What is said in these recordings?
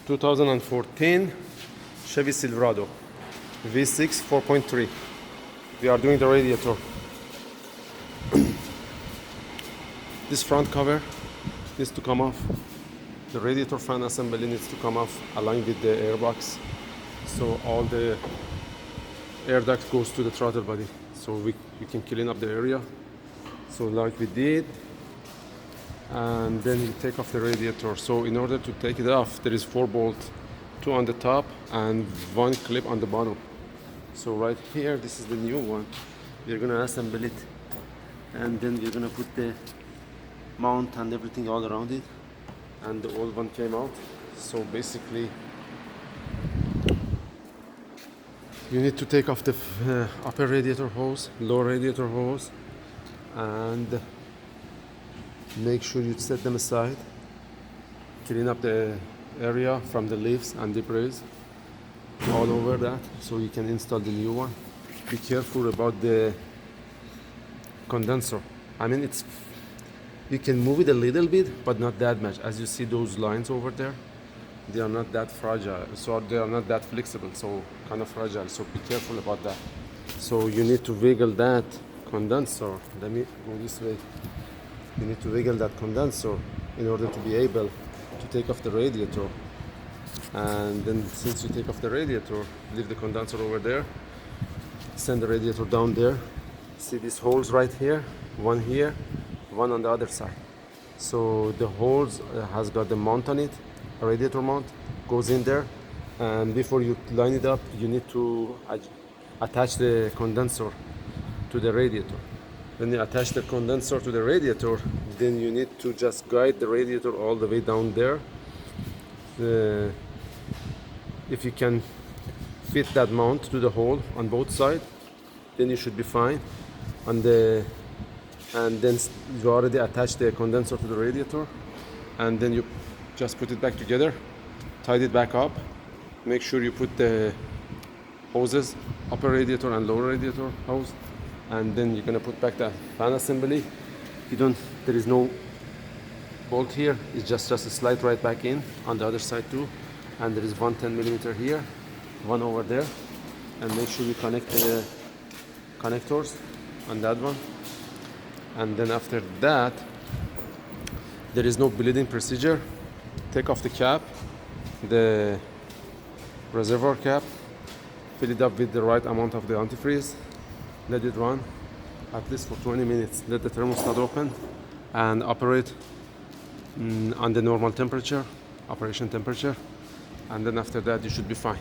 2014 Chevy Silverado V6 4.3. We are doing the radiator. This front cover needs to come off. The radiator fan assembly needs to come off, aligned with the airbox, so all the air duct goes to the throttle body, so we can clean up the area, so like we did. And then you take off the radiator. So in order to take it off, there is 4 bolts, 2 on the top and 1 clip on the bottom. So right here, this is the new one. We're gonna assemble it, and then we're gonna put the mount and everything all around it, and the old one came out. So basically you need to take off the upper radiator hose, lower radiator hose, and make sure you set them aside. Clean up the area from the leaves and debris all over that, so you can install the new one. Be careful about the condenser. I mean, you can move it a little bit, but not that much. As you see those lines over there, they are not that fragile, so they are not that flexible, so kind of fragile, so be careful about that. So you need to wiggle that condenser. Let me go this way. You need to wiggle that condenser in order to be able to take off the radiator. And then since you take off the radiator, leave the condenser over there, send the radiator down there. See these holes right here, one here, one on the other side. So the holes has got the mount on it, a radiator mount goes in there, and before you line it up, you need to attach the condenser to the radiator. When you attach the condenser to the radiator, then you need to just guide the radiator all the way down there. If you can fit that mount to the hole on both sides, then you should be fine. And then you already attached the condenser to the radiator, and then you just put it back together, tied it back up. Make sure you put the hoses, upper radiator and lower radiator hose, and then you're gonna put back the fan assembly. There is no bolt here, it's just a slide right back in on the other side too. And there is one 10mm here, one over there, and make sure you connect the connectors on that one. And then after that, there is no bleeding procedure. Take off the cap, the reservoir cap, fill it up with the right amount of the antifreeze, let it run at least for 20 minutes. Let the thermostat open and operate on the normal temperature, operation temperature, and then after that you should be fine.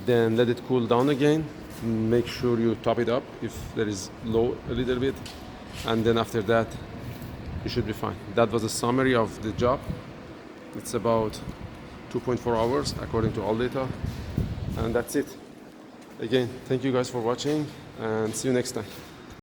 Then let it cool down again. Make sure you top it up if there is low a little bit, and then after that you should be fine. That was a summary of the job. It's about 2.4 hours according to all data, and that's it. Again, thank you guys for watching, and see you next time.